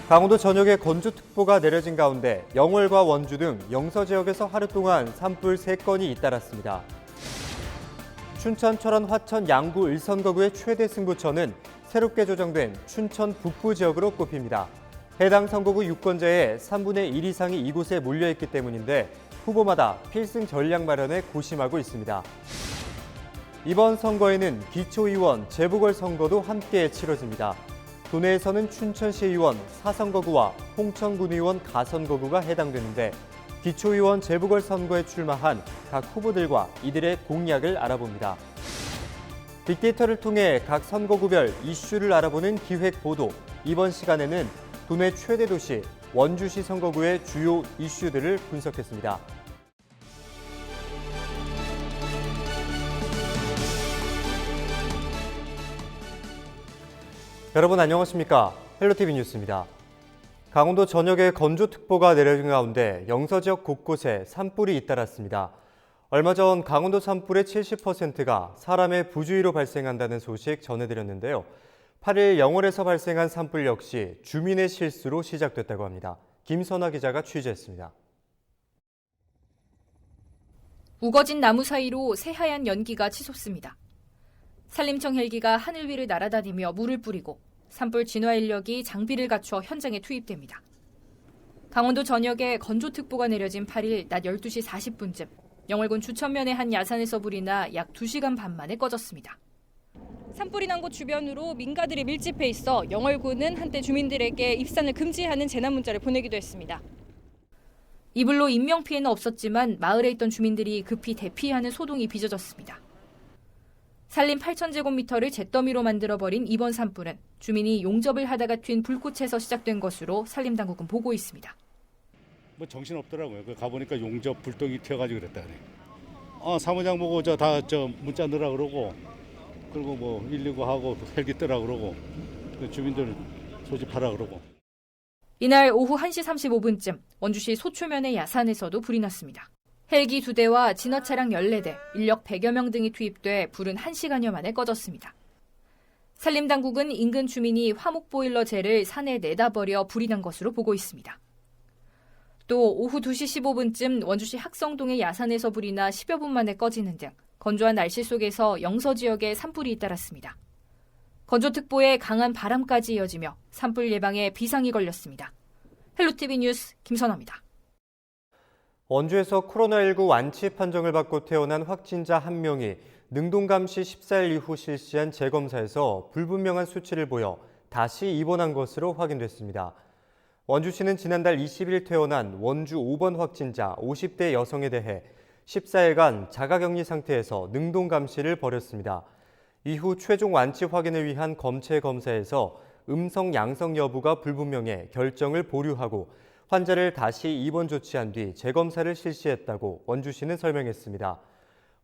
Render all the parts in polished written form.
강원도 전역에 건조특보가 내려진 가운데 영월과 원주 등 영서 지역에서 하루 동안 산불 3건이 잇따랐습니다. 춘천, 철원, 화천, 양구, 을선거구의 최대 승부처는 새롭게 조정된 춘천 북부 지역으로 꼽힙니다. 해당 선거구 유권자의 3분의 1 이상이 이곳에 몰려있기 때문인데 후보마다 필승 전략 마련에 고심하고 있습니다. 이번 선거에는 기초의원 재보궐선거도 함께 치러집니다. 도내에서는 춘천시의원 4선거구와 홍천군의원 가선거구가 해당되는데 기초의원 재보궐선거에 출마한 각 후보들과 이들의 공약을 알아봅니다. 빅데이터를 통해 각 선거구별 이슈를 알아보는 기획보도. 이번 시간에는 도내 최대 도시 원주시 선거구의 주요 이슈들을 분석했습니다. 여러분 안녕하십니까? 헬로티비 뉴스입니다. 강원도 전역에 건조특보가 내려진 가운데 영서 지역 곳곳에 산불이 잇따랐습니다. 얼마 전 강원도 산불의 70%가 사람의 부주의로 발생한다는 소식 전해드렸는데요. 8일 영월에서 발생한 산불 역시 주민의 실수로 시작됐다고 합니다. 김선화 기자가 취재했습니다. 우거진 나무 사이로 새하얀 연기가 치솟습니다. 산림청 헬기가 하늘 위를 날아다니며 물을 뿌리고 산불 진화 인력이 장비를 갖춰 현장에 투입됩니다. 강원도 전역에 건조특보가 내려진 8일 낮 12시 40분쯤 영월군 주천면의 한 야산에서 불이 나 약 2시간 반 만에 꺼졌습니다. 산불이 난 곳 주변으로 민가들이 밀집해 있어 영월군은 한때 주민들에게 입산을 금지하는 재난 문자를 보내기도 했습니다. 이 불로 인명피해는 없었지만 마을에 있던 주민들이 급히 대피하는 소동이 빚어졌습니다. 산림 8,000제곱미터를 잿더미로 만들어버린 이번 산불은 주민이 용접을 하다가 튄 불꽃에서 시작된 것으로 산림당국은 보고 있습니다. 뭐 정신없더라고요. 가보니까 용접 불똥이 튀어가지고 그랬다네. 사무장 보고 다 문자 넣으라 그러고 그리고 뭐 119 하고 헬기 뜨라 그러고 주민들 소집하라 그러고. 이날 오후 1시 35분쯤 원주시 소초면의 야산에서도 불이 났습니다. 헬기 2대와 진화차량 14대, 인력 100여 명 등이 투입돼 불은 1시간여 만에 꺼졌습니다. 산림당국은 인근 주민이 화목보일러재를 산에 내다 버려 불이 난 것으로 보고 있습니다. 또 오후 2시 15분쯤 원주시 학성동의 야산에서 불이 나 10여 분 만에 꺼지는 등 건조한 날씨 속에서 영서 지역에 산불이 잇따랐습니다. 건조특보에 강한 바람까지 이어지며 산불 예방에 비상이 걸렸습니다. 헬로티비 뉴스 김선아입니다. 원주에서 코로나19 완치 판정을 받고 태어난 확진자 1명이 능동감시 14일 이후 실시한 재검사에서 불분명한 수치를 보여 다시 입원한 것으로 확인됐습니다. 원주시는 지난달 20일 태어난 원주 5번 확진자 50대 여성에 대해 14일간 자가격리 상태에서 능동감시를 벌였습니다. 이후 최종 완치 확인을 위한 검체 검사에서 음성 양성 여부가 불분명해 결정을 보류하고 환자를 다시 입원 조치한 뒤 재검사를 실시했다고 원주시는 설명했습니다.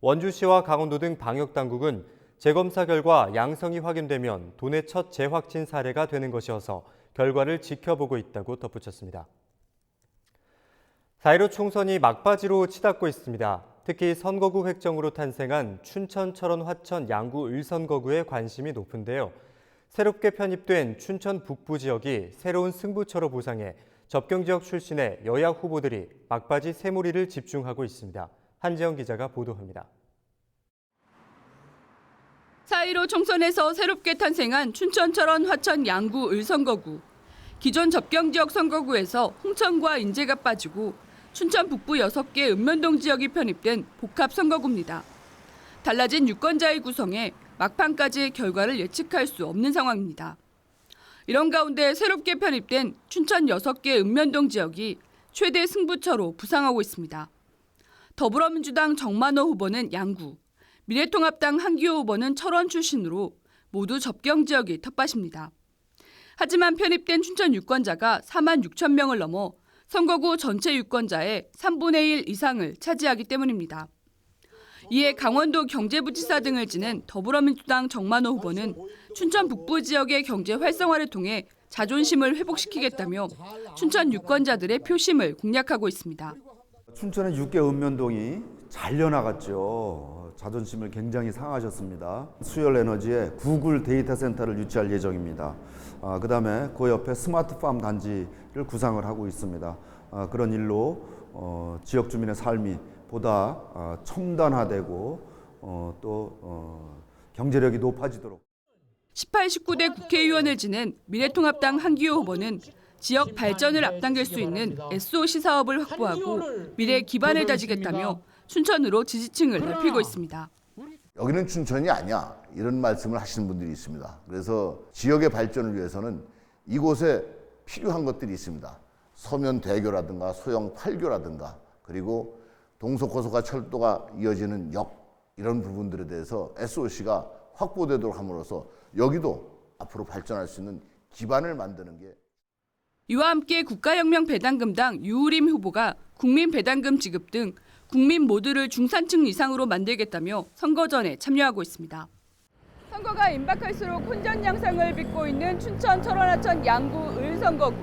원주시와 강원도 등 방역당국은 재검사 결과 양성이 확인되면 도내 첫 재확진 사례가 되는 것이어서 결과를 지켜보고 있다고 덧붙였습니다. 4.15 총선이 막바지로 치닫고 있습니다. 특히 선거구 획정으로 탄생한 춘천, 철원, 화천, 양구, 을선거구에 관심이 높은데요. 새롭게 편입된 춘천 북부 지역이 새로운 승부처로 부상해 접경지역 출신의 여야 후보들이 막바지 새몰이를 집중하고 있습니다. 한지영 기자가 보도합니다. 4.15 총선에서 새롭게 탄생한 춘천, 철원, 화천, 양구, 을선거구. 기존 접경지역 선거구에서 홍천과 인제가 빠지고 춘천 북부 6개 읍면동 지역이 편입된 복합 선거구입니다. 달라진 유권자의 구성에 막판까지 결과를 예측할 수 없는 상황입니다. 이런 가운데 새롭게 편입된 춘천 6개 읍면동 지역이 최대 승부처로 부상하고 있습니다. 더불어민주당 정만호 후보는 양구, 미래통합당 한기호 후보는 철원 출신으로 모두 접경 지역이 텃밭입니다. 하지만 편입된 춘천 유권자가 4만 6천 명을 넘어 선거구 전체 유권자의 3분의 1 이상을 차지하기 때문입니다. 이에 강원도 경제부지사 등을 지낸 더불어민주당 정만호 후보는 춘천 북부 지역의 경제 활성화를 통해 자존심을 회복시키겠다며 춘천 유권자들의 표심을 공략하고 있습니다. 춘천의 6개 읍면동이 잘려나갔죠. 자존심을 굉장히 상하셨습니다. 수열에너지에 구글 데이터 센터를 유치할 예정입니다. 그다음에 그 옆에 스마트팜 단지를 구상을 하고 있습니다. 그런 일로 지역 주민의 삶이 보다 첨단화되고 또 경제력이 높아지도록. 18, 19대 국회의원을 지낸 미래통합당 한기호 후보는 지역 발전을 앞당길 수 있는 SOC 사업을 확보하고 미래 기반을 다지겠다며 춘천으로 지지층을 넓히고 있습니다. 여기는 춘천이 아니야, 이런 말씀을 하시는 분들이 있습니다. 그래서 지역의 발전을 위해서는 이곳에 필요한 것들이 있습니다. 서면대교라든가 소형 8교라든가 그리고 동서고속화 철도가 이어지는 역, 이런 부분들에 대해서 SOC가 확보되도록 함으로써 여기도 앞으로 발전할 수 있는 기반을 만드는 게. 이와 함께 국가혁명 배당금당 유우림 후보가 국민 배당금 지급 등 국민 모두를 중산층 이상으로 만들겠다며 선거전에 참여하고 있습니다. 선거가 임박할수록 혼전 양상을 빚고 있는 춘천, 철원, 하천, 양구, 을 선거구.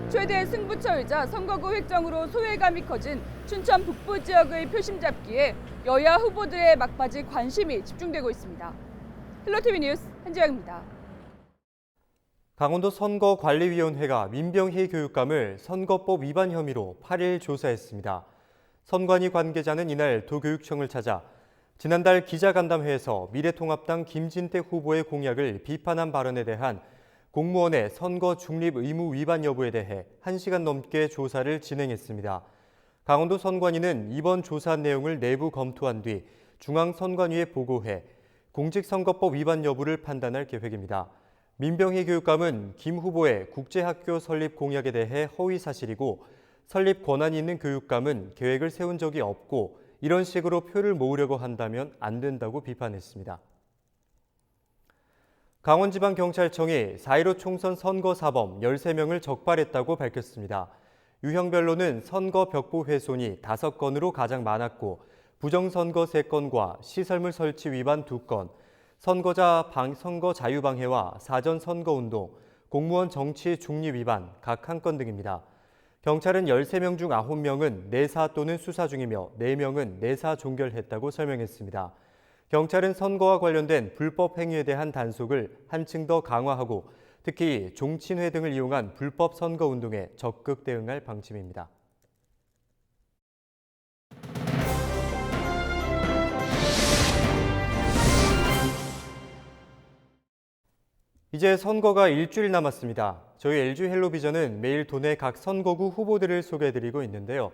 최대 승부처이자 선거구 획정으로 소외감이 커진 춘천 북부 지역의 표심 잡기에 여야 후보들의 막바지 관심이 집중되고 있습니다. 헬로티비 뉴스 한지영입니다. 강원도 선거관리위원회가 민병희 교육감을 선거법 위반 혐의로 8일 조사했습니다. 선관위 관계자는 이날 도교육청을 찾아 지난달 기자간담회에서 미래통합당 김진태 후보의 공약을 비판한 발언에 대한 공무원의 선거 중립 의무 위반 여부에 대해 1시간 넘게 조사를 진행했습니다. 강원도 선관위는 이번 조사 내용을 내부 검토한 뒤 중앙선관위에 보고해 공직선거법 위반 여부를 판단할 계획입니다. 민병희 교육감은 김 후보의 국제학교 설립 공약에 대해 허위 사실이고 설립 권한이 있는 교육감은 계획을 세운 적이 없고 이런 식으로 표를 모으려고 한다면 안 된다고 비판했습니다. 강원지방경찰청이 4.15 총선 선거사범 13명을 적발했다고 밝혔습니다. 유형별로는 선거 벽보 훼손이 5건으로 가장 많았고 부정선거 3건과 시설물 설치 위반 2건, 선거 자유방해와 사전선거운동, 공무원 정치 중립 위반 각 1건 등입니다. 경찰은 13명 중 9명은 내사 또는 수사 중이며 4명은 내사 종결했다고 설명했습니다. 경찰은 선거와 관련된 불법 행위에 대한 단속을 한층 더 강화하고 특히 종친회 등을 이용한 불법 선거운동에 적극 대응할 방침입니다. 이제 선거가 일주일 남았습니다. 저희 LG 헬로비전은 매일 도내 각 선거구 후보들을 소개해드리고 있는데요.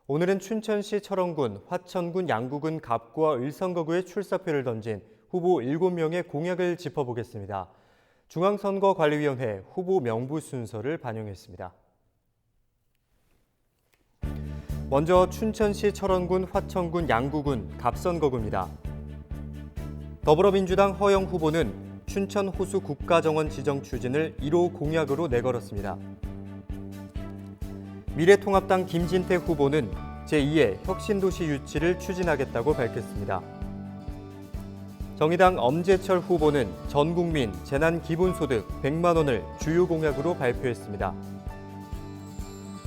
오늘은 춘천시 철원군, 화천군, 양구군, 갑구와 을선거구에 출사표를 던진 후보 7명의 공약을 짚어보겠습니다. 중앙선거관리위원회 후보 명부 순서를 반영했습니다. 먼저 춘천시 철원군, 화천군, 양구군, 갑선거구입니다. 더불어민주당 허영 후보는 춘천 호수 국가정원 지정 추진을 1호 공약으로 내걸었습니다. 미래통합당 김진태 후보는 제2의 혁신도시 유치를 추진하겠다고 밝혔습니다. 정의당 엄재철 후보는 전국민 재난기본소득 100만 원을 주요 공약으로 발표했습니다.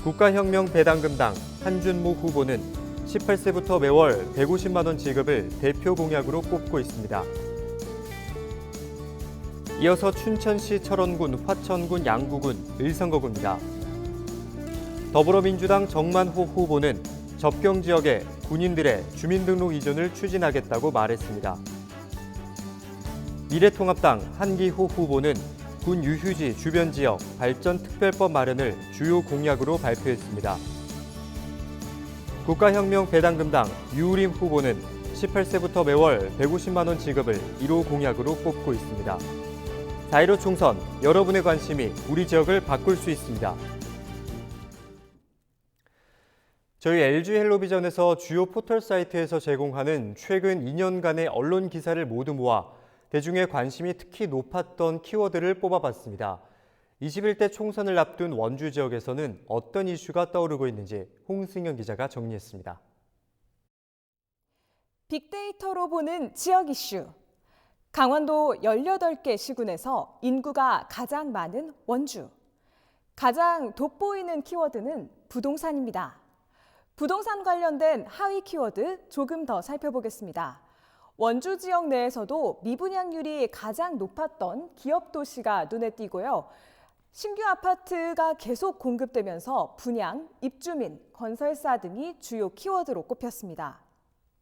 국가혁명 배당금당 한준모 후보는 18세부터 매월 150만 원 지급을 대표 공약으로 꼽고 있습니다. 이어서 춘천시 철원군, 화천군, 양구군, 을선거구입니다. 더불어민주당 정만호 후보는 접경 지역의 군인들의 주민등록 이전을 추진하겠다고 말했습니다. 미래통합당 한기호 후보는 군 유휴지 주변 지역 발전 특별법 마련을 주요 공약으로 발표했습니다. 국가혁명 배당금당 유우림 후보는 18세부터 매월 150만 원 지급을 1호 공약으로 꼽고 있습니다. 4.15 총선, 여러분의 관심이 우리 지역을 바꿀 수 있습니다. 저희 LG 헬로비전에서 주요 포털 사이트에서 제공하는 최근 2년간의 언론 기사를 모두 모아 대중의 관심이 특히 높았던 키워드를 뽑아봤습니다. 21대 총선을 앞둔 원주 지역에서는 어떤 이슈가 떠오르고 있는지 홍승현 기자가 정리했습니다. 빅데이터로 보는 지역 이슈. 강원도 18개 시군에서 인구가 가장 많은 원주. 가장 돋보이는 키워드는 부동산입니다. 부동산 관련된 하위 키워드 조금 더 살펴보겠습니다. 원주 지역 내에서도 미분양률이 가장 높았던 기업 도시가 눈에 띄고요. 신규 아파트가 계속 공급되면서 분양, 입주민, 건설사 등이 주요 키워드로 꼽혔습니다.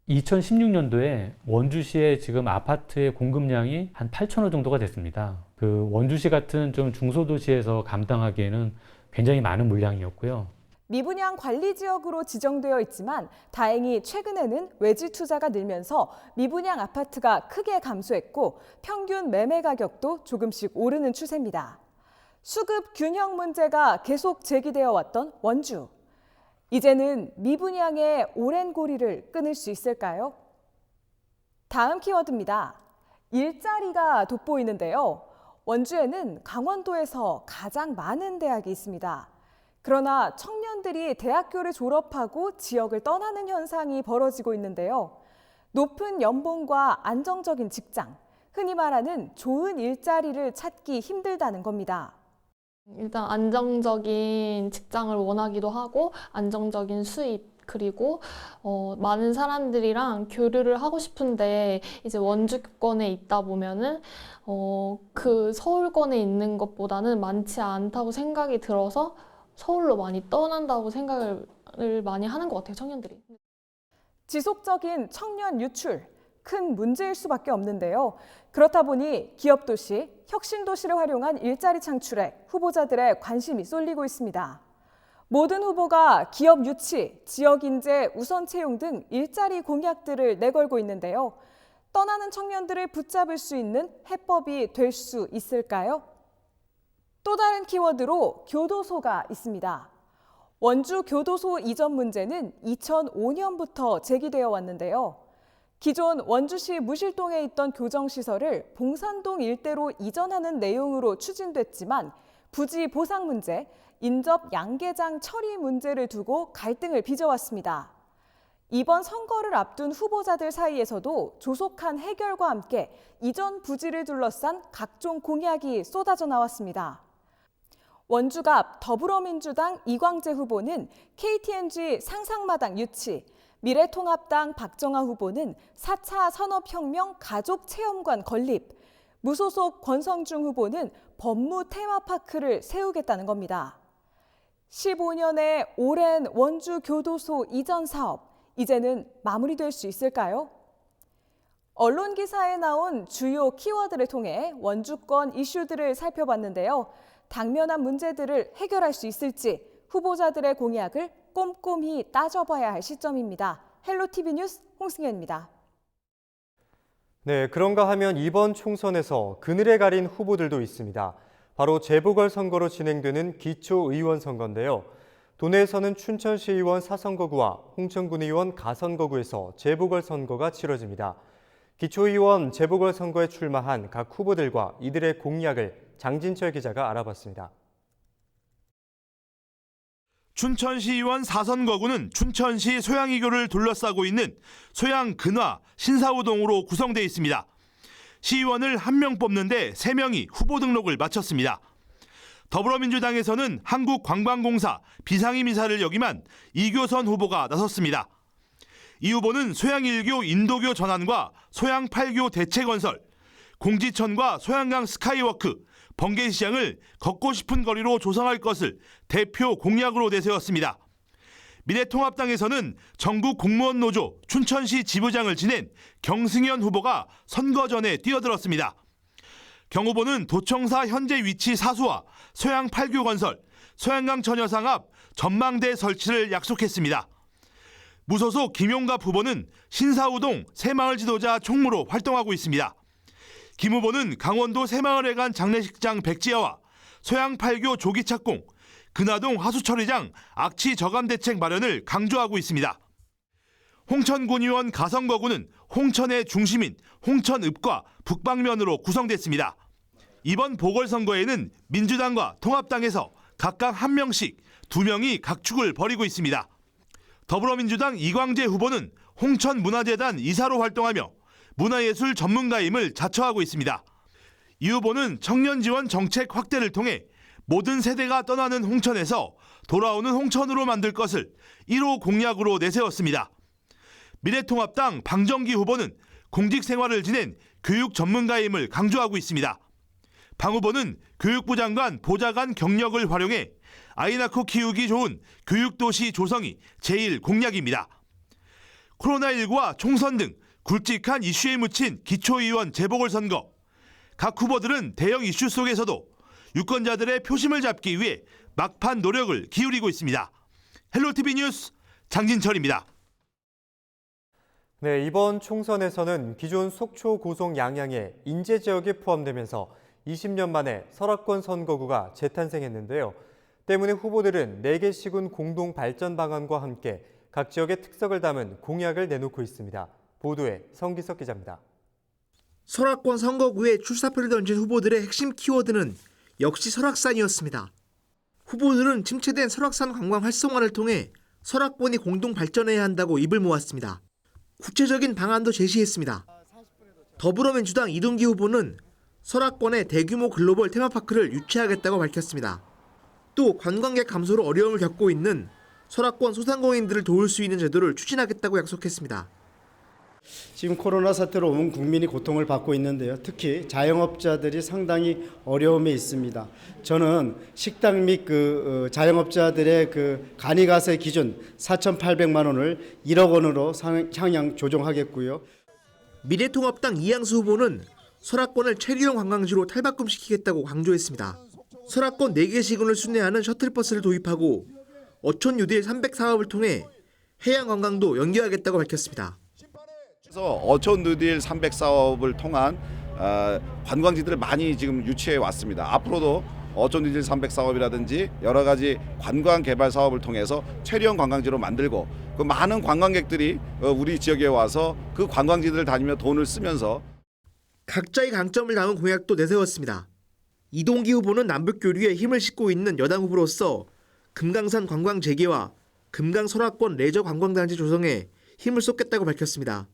2016년도에 원주시의 지금 아파트의 공급량이 한 8,000호 정도가 됐습니다. 그 원주시 같은 좀 중소도시에서 감당하기에는 굉장히 많은 물량이었고요. 미분양 관리 지역으로 지정되어 있지만 다행히 최근에는 외지 투자가 늘면서 미분양 아파트가 크게 감소했고 평균 매매 가격도 조금씩 오르는 추세입니다. 수급 균형 문제가 계속 제기되어 왔던 원주. 이제는 미분양의 오랜 고리를 끊을 수 있을까요? 다음 키워드입니다. 일자리가 돋보이는데요. 원주에는 강원도에서 가장 많은 대학이 있습니다. 그러나 청년들이 대학교를 졸업하고 지역을 떠나는 현상이 벌어지고 있는데요. 높은 연봉과 안정적인 직장, 흔히 말하는 좋은 일자리를 찾기 힘들다는 겁니다. 일단 안정적인 직장을 원하기도 하고 안정적인 수입 그리고 많은 사람들이랑 교류를 하고 싶은데 이제 원주권에 있다 보면은 그 서울권에 있는 것보다는 많지 않다고 생각이 들어서 서울로 많이 떠난다고 생각을 많이 하는 것 같아요, 청년들이. 지속적인 청년 유출, 큰 문제일 수밖에 없는데요. 그렇다 보니 기업도시, 혁신도시를 활용한 일자리 창출에 후보자들의 관심이 쏠리고 있습니다. 모든 후보가 기업 유치, 지역 인재 우선 채용 등 일자리 공약들을 내걸고 있는데요. 떠나는 청년들을 붙잡을 수 있는 해법이 될 수 있을까요? 또 다른 키워드로 교도소가 있습니다. 원주 교도소 이전 문제는 2005년부터 제기되어 왔는데요. 기존 원주시 무실동에 있던 교정시설을 봉산동 일대로 이전하는 내용으로 추진됐지만 부지 보상 문제, 인접 양계장 처리 문제를 두고 갈등을 빚어왔습니다. 이번 선거를 앞둔 후보자들 사이에서도 조속한 해결과 함께 이전 부지를 둘러싼 각종 공약이 쏟아져 나왔습니다. 원주갑 더불어민주당 이광재 후보는 KTNG 상상마당 유치, 미래통합당 박정아 후보는 4차 산업혁명 가족체험관 건립, 무소속 권성중 후보는 법무 테마파크를 세우겠다는 겁니다. 15년의 오랜 원주 교도소 이전 사업, 이제는 마무리될 수 있을까요? 언론 기사에 나온 주요 키워드를 통해 원주권 이슈들을 살펴봤는데요. 당면한 문제들을 해결할 수 있을지 후보자들의 공약을 꼼꼼히 따져봐야 할 시점입니다. 헬로티비 뉴스 홍승현입니다. 네, 그런가 하면 이번 총선에서 그늘에 가린 후보들도 있습니다. 바로 재보궐선거로 진행되는 기초의원 선거인데요. 도내에서는 춘천시의원 4선거구와 홍천군의원 가선거구에서 재보궐선거가 치러집니다. 기초의원 재보궐선거에 출마한 각 후보들과 이들의 공약을 장진철 기자가 알아봤습니다. 춘천시의원 4선거구는 춘천시 소양이교를 둘러싸고 있는 소양 근화 신사우동으로 구성되어 있습니다. 시의원을 1명 뽑는데 3명이 후보 등록을 마쳤습니다. 더불어민주당에서는 한국관광공사 비상임 이사를 역임한 이교선 후보가 나섰습니다. 이 후보는 소양 1교 인도교 전환과 소양 8교 대체건설, 공지천과 소양강 스카이워크, 번개시장을 걷고 싶은 거리로 조성할 것을 대표 공약으로 내세웠습니다. 미래통합당에서는 전국 공무원 노조 춘천시 지부장을 지낸 경승현 후보가 선거 전에 뛰어들었습니다. 경 후보는 도청사 현재 위치 사수와 소양 8교 건설, 소양강 전여상 앞 전망대 설치를 약속했습니다. 무소속 김용갑 후보는 신사우동 새마을 지도자 총무로 활동하고 있습니다. 김 후보는 강원도 새마을회관 장례식장 백지화와 소양 8교 조기 착공, 근화동 하수처리장 악취 저감 대책 마련을 강조하고 있습니다. 홍천군의원 가선거구는 홍천의 중심인 홍천읍과 북방면으로 구성됐습니다. 이번 보궐선거에는 민주당과 통합당에서 각각 1명씩 2명이 각축을 벌이고 있습니다. 더불어민주당 이광재 후보는 홍천문화재단 이사로 활동하며 문화예술 전문가임을 자처하고 있습니다. 이 후보는 청년 지원 정책 확대를 통해 모든 세대가 떠나는 홍천에서 돌아오는 홍천으로 만들 것을 1호 공약으로 내세웠습니다. 미래통합당 방정기 후보는 공직 생활을 지낸 교육 전문가임을 강조하고 있습니다. 방 후보는 교육부 장관 보좌관 경력을 활용해 아이 낳고 키우기 좋은 교육도시 조성이 제1 공약입니다. 코로나19와 총선 등 굵직한 이슈에 묻힌 기초의원 재보궐선거. 각 후보들은 대형 이슈 속에서도 유권자들의 표심을 잡기 위해 막판 노력을 기울이고 있습니다. 헬로티비 뉴스 장진철입니다. 네, 이번 총선에서는 기존 속초, 고성, 양양의 인제 지역에 포함되면서 20년 만에 설악권 선거구가 재탄생했는데요. 때문에 후보들은 4개 시군 공동 발전 방안과 함께 각 지역의 특색을 담은 공약을 내놓고 있습니다. 보도에 성기석 기자입니다. 설악권 선거구에 출사표를 던진 후보들의 핵심 키워드는 역시 설악산이었습니다. 후보들은 침체된 설악산 관광 활성화를 통해 설악권이 공동 발전해야 한다고 입을 모았습니다. 구체적인 방안도 제시했습니다. 더불어민주당 이동기 후보는 설악권에 대규모 글로벌 테마파크를 유치하겠다고 밝혔습니다. 또 관광객 감소로 어려움을 겪고 있는 설악권 소상공인들을 도울 수 있는 제도를 추진하겠다고 약속했습니다. 지금 코로나 사태로 온 국민이 고통을 받고 있는데요. 특히 자영업자들이 상당히 어려움에 있습니다. 저는 식당 및 자영업자들의 간이가세 기준 4,800만 원을 1억 원으로 향양 조정하겠고요. 미래통합당 이양수 후보는 설악권을 체류형 관광지로 탈바꿈시키겠다고 강조했습니다. 설악권 4개 시군을 순회하는 셔틀버스를 도입하고 어촌 뉴딜 300 사업을 통해 해양 관광도 연계하겠다고 밝혔습니다. 그래서 어촌 뉴딜 300 사업을 통한 관광지들을 많이 지금 유치해 왔습니다. 앞으로도 어촌 뉴딜 300 사업이라든지 여러 가지 관광 개발 사업을 통해서 체류형 관광지로 만들고 그 많은 관광객들이 우리 지역에 와서 그 관광지들을 다니며 돈을 쓰면서 각자의 강점을 담은 공약도 내세웠습니다. 이동기 후보는 남북 교류에 힘을 싣고 있는 여당 후보로서 금강산 관광 재개와 금강 설악권 레저 관광단지 조성에 힘을 쏟겠다고 밝혔습니다.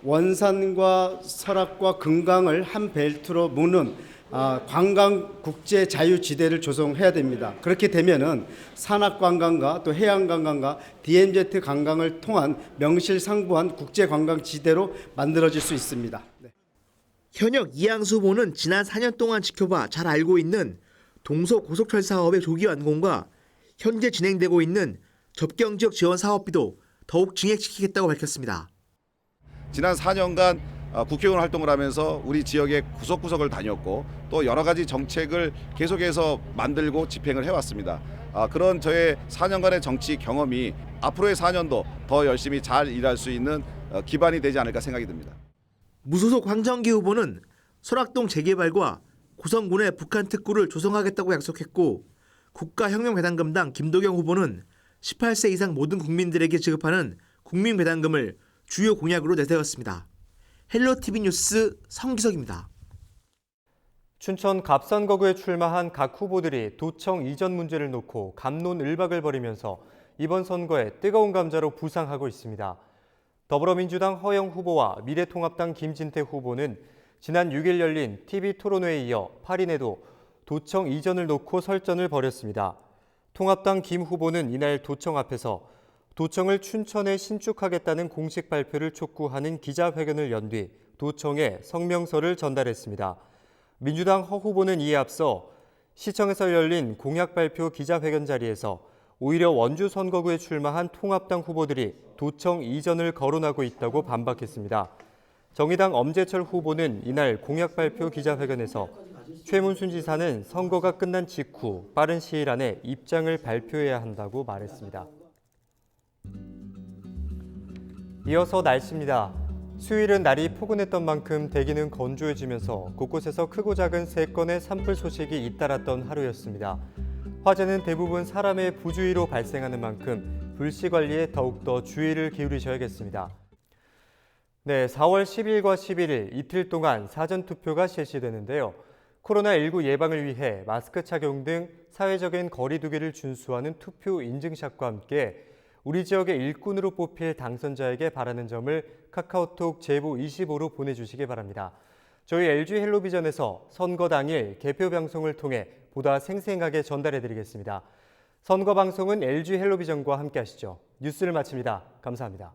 원산과 설악과 금강을 한 벨트로 묶는 관광 국제 자유지대를 조성해야 됩니다. 그렇게 되면은 산악 관광과 또 해양 관광과 DMZ 관광을 통한 명실상부한 국제 관광 지대로 만들어질 수 있습니다. 네. 현역 이양수 후보는 지난 4년 동안 지켜봐 잘 알고 있는 동서 고속철 사업의 조기 완공과 현재 진행되고 있는 접경지역 지원 사업비도 더욱 증액시키겠다고 밝혔습니다. 지난 4년간 국회의원 활동을 하면서 우리 지역의 구석구석을 다녔고 또 여러 가지 정책을 계속해서 만들고 집행을 해왔습니다. 그런 저의 4년간의 정치 경험이 앞으로의 4년도 더 열심히 잘 일할 수 있는 기반이 되지 않을까 생각이 듭니다. 무소속 황정기 후보는 설악동 재개발과 고성군의 북한 특구를 조성하겠다고 약속했고 국가혁명배당금당 김도경 후보는 18세 이상 모든 국민들에게 지급하는 국민배당금을 주요 공약으로 내세웠습니다. 헬로티비 뉴스 성기석입니다. 춘천 갑산거구에 출마한 각 후보들이 도청 이전 문제를 놓고 갑론을박을 벌이면서 이번 선거에 뜨거운 감자로 부상하고 있습니다. 더불어민주당 허영 후보와 미래통합당 김진태 후보는 지난 6일 열린 TV토론회에 이어 8인에도 도청 이전을 놓고 설전을 벌였습니다. 통합당 김 후보는 이날 도청 앞에서 도청을 춘천에 신축하겠다는 공식 발표를 촉구하는 기자회견을 연 뒤 도청에 성명서를 전달했습니다. 민주당 허 후보는 이에 앞서 시청에서 열린 공약 발표 기자회견 자리에서 오히려 원주 선거구에 출마한 통합당 후보들이 도청 이전을 거론하고 있다고 반박했습니다. 정의당 엄재철 후보는 이날 공약 발표 기자회견에서 최문순 지사는 선거가 끝난 직후 빠른 시일 안에 입장을 발표해야 한다고 말했습니다. 이어서 날씨입니다. 수요일은 날이 포근했던 만큼 대기는 건조해지면서 곳곳에서 크고 작은 3건의 산불 소식이 잇따랐던 하루였습니다. 화재는 대부분 사람의 부주의로 발생하는 만큼 불씨 관리에 더욱더 주의를 기울이셔야겠습니다. 네, 4월 10일과 11일 이틀 동안 사전투표가 실시되는데요. 코로나19 예방을 위해 마스크 착용 등 사회적인 거리 두기를 준수하는 투표 인증샷과 함께 우리 지역의 일꾼으로 뽑힐 당선자에게 바라는 점을 카카오톡 제보25로 보내주시기 바랍니다. 저희 LG 헬로비전에서 선거 당일 개표 방송을 통해 보다 생생하게 전달해드리겠습니다. 선거 방송은 LG 헬로비전과 함께 하시죠. 뉴스를 마칩니다. 감사합니다.